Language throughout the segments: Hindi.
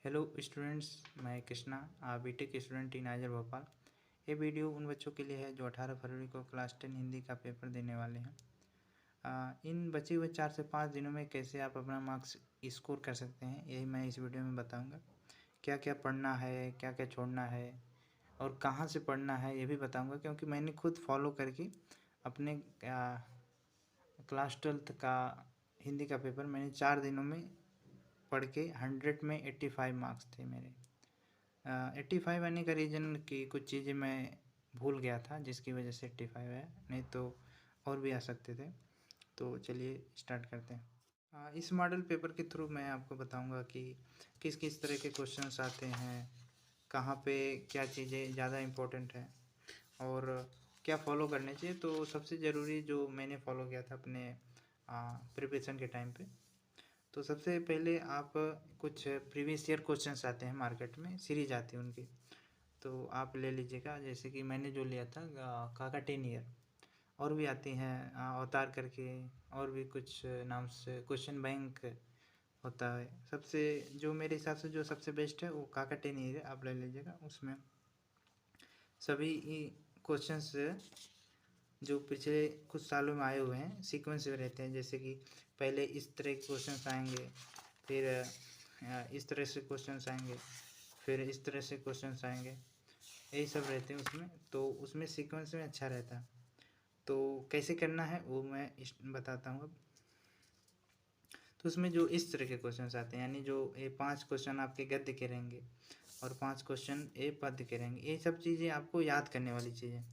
हेलो स्टूडेंट्स, मैं Krishna BTech student in IISER Bhopal. ये वीडियो उन बच्चों के लिए है जो 18 फरवरी को क्लास 10 हिंदी का पेपर देने वाले हैं। इन बचे हुए 4 से 5 दिनों में कैसे आप अपना मार्क्स स्कोर कर सकते हैं, यही मैं इस वीडियो में बताऊंगा। क्या क्या पढ़ना है, क्या क्या छोड़ना है और कहाँ से पढ़ना है ये भी बताऊंगा, क्योंकि मैंने खुद फॉलो करके अपने क्लास 12th का हिंदी का पेपर मैंने 4 दिनों में पढ़ के 100 में 85 मार्क्स थे मेरे। 85 आने का रीज़न कि कुछ चीज़ें मैं भूल गया था जिसकी वजह से 85 है, नहीं तो और भी आ सकते थे। तो चलिए स्टार्ट करते हैं। इस मॉडल पेपर के थ्रू मैं आपको बताऊंगा कि किस किस तरह के क्वेश्चंस आते हैं, कहाँ पे क्या चीज़ें ज़्यादा इम्पोर्टेंट है और क्या फॉलो करने चाहिए। तो सबसे ज़रूरी जो मैंने फॉलो किया था अपने प्रिपरेशन के टाइम पे, तो सबसे पहले आप कुछ प्रीवियस ईयर क्वेश्चंस आते हैं मार्केट में, सीरीज आती है उनकी, तो आप ले लीजिएगा। जैसे कि मैंने जो लिया था काका 10 ईयर, और भी आती हैं अवतार करके, और भी कुछ नाम से क्वेश्चन बैंक होता है। सबसे जो मेरे हिसाब से जो सबसे बेस्ट है वो काका 10 ईयर है, आप ले लीजिएगा। उसमें सभी क्वेश्चंस जो पिछले कुछ सालों में आए हुए हैं सीक्वेंस में रहते हैं। जैसे कि पहले इस तरह के क्वेश्चंस आएंगे, फिर इस तरह से क्वेश्चंस आएंगे, फिर इस तरह से क्वेश्चंस आएंगे, यही सब रहते हैं उसमें। तो उसमें सीक्वेंस में अच्छा रहता है। तो कैसे करना है वो मैं बताता हूँ अब। तो उसमें जो इस तरह के क्वेश्चंस आते हैं, यानी जो ये 5 क्वेश्चन आपके गद्य के रहेंगे और 5 क्वेश्चन ये पद्य के रहेंगे, ये सब चीज़ें आपको याद करने वाली चीज़ें।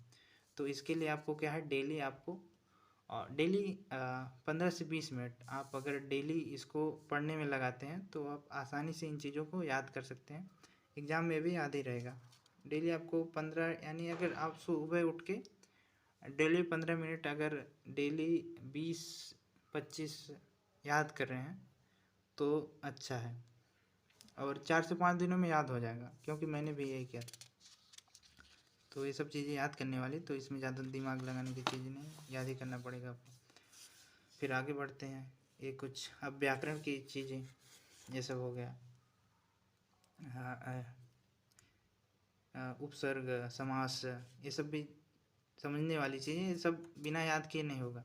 तो इसके लिए आपको क्या है, डेली आपको डेली 15 से 20 मिनट आप अगर डेली इसको पढ़ने में लगाते हैं तो आप आसानी से इन चीज़ों को याद कर सकते हैं। एग्ज़ाम में भी याद ही रहेगा। डेली आपको 15, यानी अगर आप सुबह उठ के डेली 15 मिनट, अगर डेली 20-25 याद कर रहे हैं तो अच्छा है, और 4 से 5 दिनों में याद हो जाएगा, क्योंकि मैंने भी यही किया था। तो ये सब चीज़ें याद करने वाली, तो इसमें ज़्यादा दिमाग लगाने की चीज़ नहीं, याद ही करना पड़ेगा आपको। फिर आगे बढ़ते हैं। ये कुछ अब व्याकरण की चीज़ें ये सब हो गया। उपसर्ग, समास, ये सब भी समझने वाली चीज़ें, ये सब बिना याद किए नहीं होगा,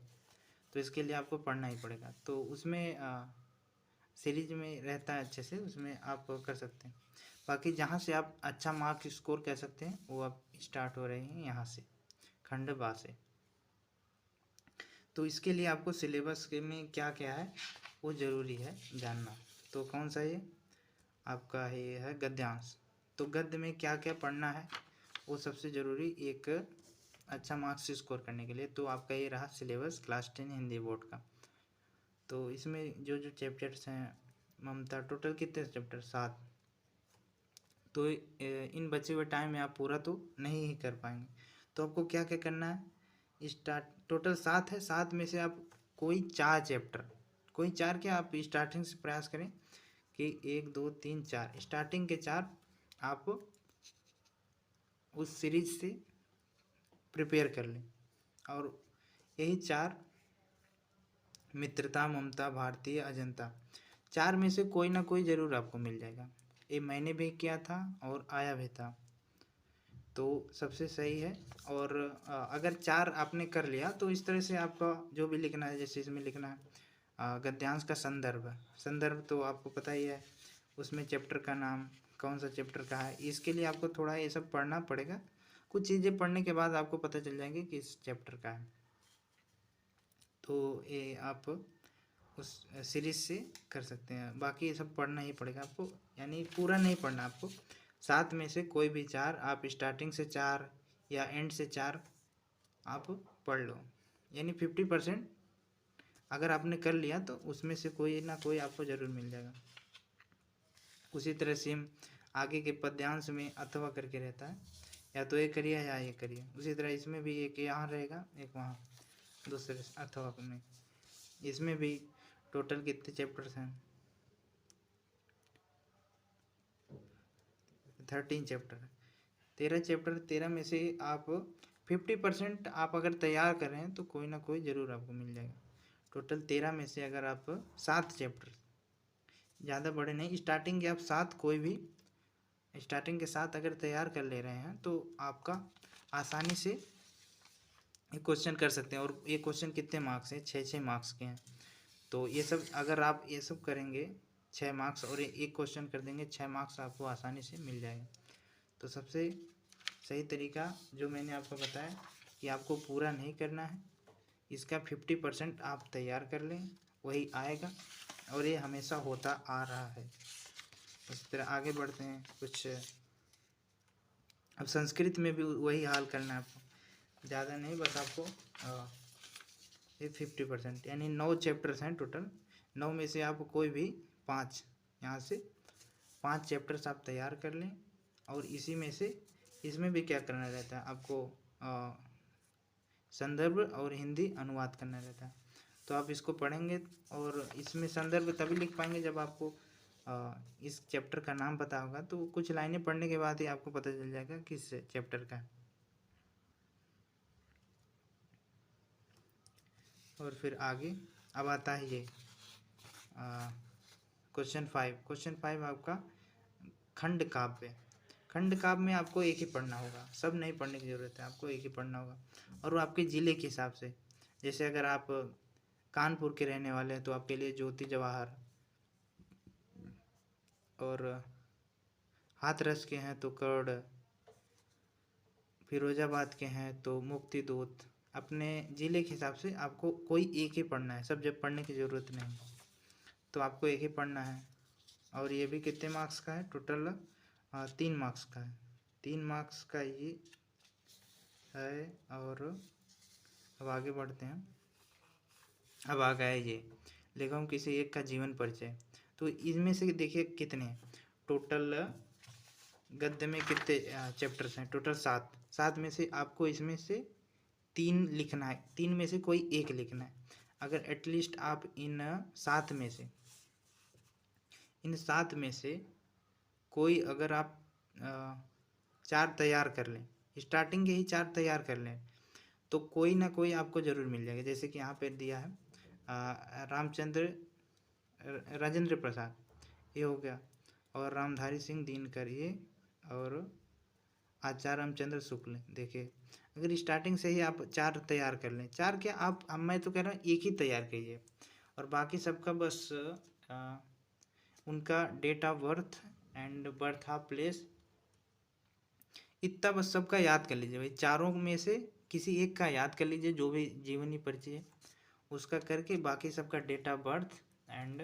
तो इसके लिए आपको पढ़ना ही पड़ेगा। तो उसमें सीरीज में रहता है अच्छे से, उसमें आप कर सकते हैं। बाकी जहाँ से आप अच्छा मार्क स्कोर कर सकते हैं वो आप स्टार्ट हो रहे हैं यहाँ से, खंड बा से। तो इसके लिए आपको सिलेबस के में क्या क्या है वो ज़रूरी है जानना। तो कौन सा ये आपका ये है गद्यांश। तो गद्य में क्या क्या पढ़ना है वो सबसे ज़रूरी एक अच्छा मार्क्स स्कोर करने के लिए। तो आपका ये रहा सिलेबस क्लास 10 हिंदी बोर्ड का। तो इसमें जो जो चैप्टर्स हैं ममता, टोटल कितने चैप्टर, 7। तो इन बचे हुए टाइम में आप पूरा तो नहीं ही कर पाएंगे, तो आपको क्या क्या करना है। स्टार्ट टोटल 7 है, 7 में से आप कोई 4 चैप्टर, कोई 4 क्या, आप स्टार्टिंग से प्रयास करें कि 1 2 3 4, स्टार्टिंग के 4 आप उस सीरीज से प्रिपेयर कर लें। और यही 4, मित्रता, ममता, भारतीय, अजंता, 4 में से कोई ना कोई ज़रूर आपको मिल जाएगा। ये मैंने भी किया था और आया भी था, तो सबसे सही है। और अगर 4 आपने कर लिया तो इस तरह से आपका जो भी लिखना है, जैसे इसमें लिखना है गद्यांश का संदर्भ। संदर्भ तो आपको पता ही है, उसमें चैप्टर का नाम, कौन सा चैप्टर का है, इसके लिए आपको थोड़ा ये सब पढ़ना पड़ेगा। कुछ चीज़ें पढ़ने के बाद आपको पता चल जाएंगे कि इस चैप्टर का है। तो ये आप उस सीरीज से कर सकते हैं। बाकी ये सब पढ़ना ही पड़ेगा आपको, यानी पूरा नहीं पढ़ना आपको। 7 में से कोई भी 4 आप स्टार्टिंग से 4 या एंड से 4 आप पढ़ लो, यानी 50% अगर आपने कर लिया तो उसमें से कोई ना कोई आपको ज़रूर मिल जाएगा। उसी तरह से हम आगे के पद्यांश में अथवा करके रहता है, या तो ये करिए या ये करिए। उसी तरह इसमें भी एक यहाँ रहेगा, एक वहाँ, दूसरे अथवा में। इसमें भी टोटल कितने चैप्टर्स हैं, 13 चैप्टर है। 13 चैप्टर, 13 में से आप 50% आप अगर तैयार कर रहे हैं तो कोई ना कोई ज़रूर आपको मिल जाएगा। टोटल 13 में से अगर आप 7 चैप्टर, ज़्यादा बड़े नहीं, स्टार्टिंग के आप 7 कोई भी स्टार्टिंग के साथ अगर तैयार कर ले रहे हैं तो आपका आसानी से ये क्वेश्चन कर सकते हैं। और ये क्वेश्चन कितने मार्क्स हैं? 6 मार्क्स के हैं। तो ये सब अगर आप ये सब करेंगे 6 मार्क्स और एक क्वेश्चन कर देंगे 6 मार्क्स आपको आसानी से मिल जाएगा। तो सबसे सही तरीका जो मैंने आपको बताया कि आपको पूरा नहीं करना है, इसका 50% आप तैयार कर लें, वही आएगा और ये हमेशा होता आ रहा है। इस तरह आगे बढ़ते हैं। कुछ अब संस्कृत में भी वही हाल करना है आपको, ज़्यादा नहीं, बस आपको ये 50% यानी 9 चैप्टर्स हैं टोटल। 9 में से आप कोई भी 5 यहाँ से 5 चैप्टर्स आप तैयार कर लें। और इसी में से इसमें भी क्या करना रहता है आपको, संदर्भ और हिंदी अनुवाद करना रहता है। तो आप इसको पढ़ेंगे और इसमें संदर्भ तभी लिख पाएंगे जब आपको इस चैप्टर का नाम पता होगा। तो कुछ लाइनें पढ़ने के बाद ही आपको पता चल जाएगा किस चैप्टर का है। और फिर आगे अब आता है ये क्वेश्चन 5 आपका खंड काव्य। खंड काव्य में आपको एक ही पढ़ना होगा, सब नहीं पढ़ने की ज़रूरत है, आपको एक ही पढ़ना होगा। और वो आपके ज़िले के हिसाब से, जैसे अगर आप कानपुर के रहने वाले हैं तो आपके लिए ज्योति जवाहर, और हाथरस के हैं तो कर्ण, फिरोजाबाद के हैं तो मुक्ति दूत। अपने ज़िले के हिसाब से आपको कोई एक ही पढ़ना है, सब जब पढ़ने की ज़रूरत नहीं, तो आपको एक ही पढ़ना है। और ये भी कितने मार्क्स का है? टोटल 3 मार्क्स का है। 3 मार्क्स का ये है। और अब आगे बढ़ते हैं। अब आ गया ये लेखकों किसी एक का जीवन परिचय। तो इसमें से देखिए कितने टोटल गद्य में कितने चैप्टर्स हैं? टोटल 7 में से आपको इसमें से 3 लिखना है, 3 में से कोई एक लिखना है। अगर एटलीस्ट आप इन 7 में से कोई अगर आप 4 तैयार कर लें, स्टार्टिंग के ही 4 तैयार कर लें, तो कोई ना कोई आपको ज़रूर मिल जाएगा। जैसे कि यहाँ पे दिया है राजेंद्र प्रसाद, ये हो गया, और रामधारी सिंह दिनकर ये, और आचार्य रामचंद्र शुक्ल। देखिए अगर स्टार्टिंग से ही आप 4 तैयार कर लें, 4 क्या आप, मैं तो कह रहा हूँ एक ही तैयार कीजिए, और बाकी सबका बस उनका date of birth and birth of place, इतना बस सबका याद कर लीजिए भाई। चारों में से किसी एक का याद कर लीजिए, जो भी जीवनी परिचय है उसका करके, बाकी सबका डेट ऑफ बर्थ एंड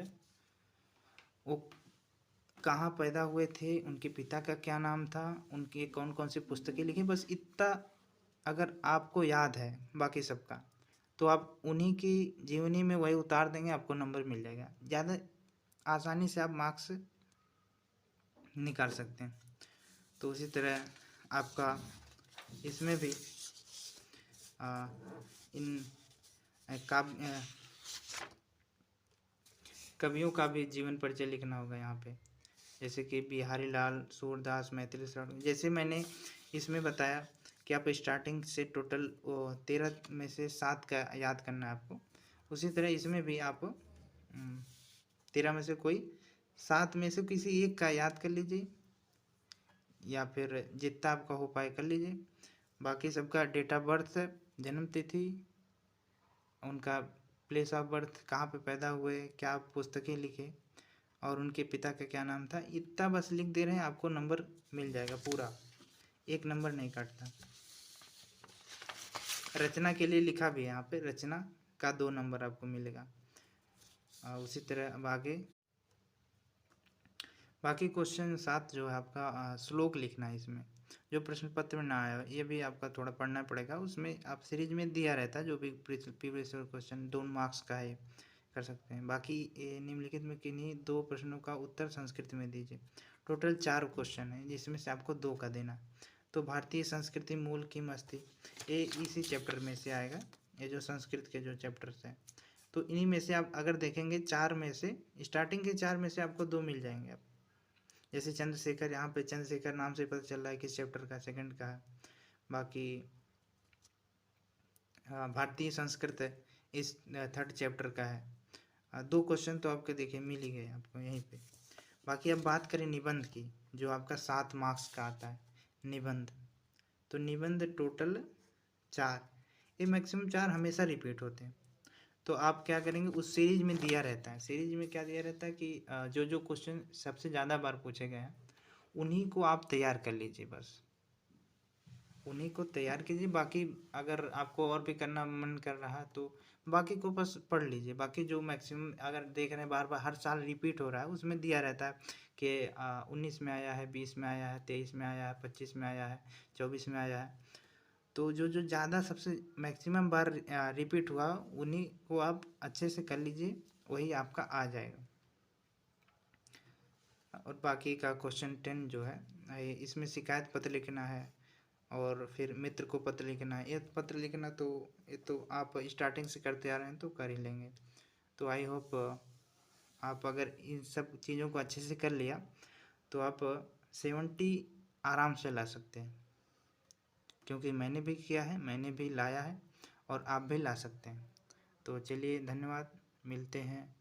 वो कहाँ पैदा हुए थे, उनके पिता का क्या नाम था, उनके कौन कौन सी पुस्तकें लिखी, बस इतना अगर आपको याद है बाकी सबका, तो आप उन्हीं की जीवनी में वही उतार देंगे, आपको नंबर मिल जाएगा। ज़्यादा आसानी से आप मार्क्स निकाल सकते हैं। तो उसी तरह आपका इसमें भी इन कवियों का भी जीवन परिचय लिखना होगा यहाँ पे, जैसे कि बिहारी लाल, सूरदास, मैथिली शरण। जैसे मैंने इसमें बताया कि आप स्टार्टिंग से टोटल 13 में से 7 का याद करना है आपको, उसी तरह इसमें भी आप 13 में से कोई 7 में से किसी एक का याद कर लीजिए, या फिर जितना आपका हो पाए कर लीजिए। बाकी सबका डेट ऑफ बर्थ, जन्म तिथि, उनका प्लेस ऑफ बर्थ, कहाँ पे पैदा हुए, क्या पुस्तकें लिखे, और उनके पिता का क्या नाम था, इतना बस लिख दे रहे हैं, आपको नंबर मिल जाएगा पूरा, एक नंबर नहीं काटता। रचना के लिए लिखा भी है यहाँ पे, रचना का 2 नंबर आपको मिलेगा। उसी तरह अब आगे बाकी क्वेश्चन 7 जो है आपका श्लोक लिखना है। इसमें जो प्रश्न पत्र में ना आया ये भी आपका थोड़ा पढ़ना पड़ेगा। उसमें आप सीरीज में दिया रहता है जो भी प्रीवियस क्वेश्चन 2 मार्क्स का है, कर सकते हैं। बाकी निम्नलिखित में किन्हीं 2 प्रश्नों का उत्तर संस्कृत में दीजिए। टोटल 4 क्वेश्चन है, जिसमें से आपको 2 का देना। तो भारतीय संस्कृति मूल किम अस्ति, ये इसी चैप्टर में से आएगा, ये जो संस्कृत के जो चैप्टर्स हैं। तो इन्हीं में से आप अगर देखेंगे 4 में से, स्टार्टिंग के 4 में से आपको 2 मिल जाएंगे। आप जैसे चंद्रशेखर, यहाँ पे चंद्रशेखर नाम से पता चल रहा है किस चैप्टर का, सेकंड का है। बाकी भारतीय संस्कृत इस 3rd चैप्टर का है। 2 क्वेश्चन तो आपके देखिए मिल ही गए आपको यहीं पे। बाकी अब बात करें निबंध की, जो आपका 7 मार्क्स का आता है निबंध। तो निबंध टोटल 4, ये मैक्सिमम 4 हमेशा रिपीट होते हैं। तो आप क्या करेंगे, उस सीरीज में दिया रहता है, सीरीज में क्या दिया रहता है कि जो जो क्वेश्चन सबसे ज़्यादा बार पूछे गए हैं उन्हीं को आप तैयार कर लीजिए, बस उन्हीं को तैयार कीजिए। बाकी अगर आपको और भी करना मन कर रहा तो बाकी को बस पढ़ लीजिए। बाकी जो मैक्सिमम अगर देख रहे हैं बार बार हर साल रिपीट हो रहा है, उसमें दिया रहता है कि 19 में आया है, 20 में आया है, 23 में आया है, 25 में आया है, 24 में आया है। तो जो जो ज़्यादा सबसे मैक्सिमम बार रिपीट हुआ उन्हीं को आप अच्छे से कर लीजिए, वही आपका आ जाएगा। और बाकी का क्वेश्चन 10 जो है इसमें शिकायत पत्र लिखना है और फिर मित्र को पत्र लिखना है। ये पत्र लिखना तो ये तो आप स्टार्टिंग से करते आ रहे हैं तो कर ही लेंगे। तो आई होप आप अगर इन सब चीज़ों को अच्छे से कर लिया तो आप 70 आराम से ला सकते हैं, क्योंकि मैंने भी किया है, मैंने भी लाया है और आप भी ला सकते हैं। तो चलिए धन्यवाद, मिलते हैं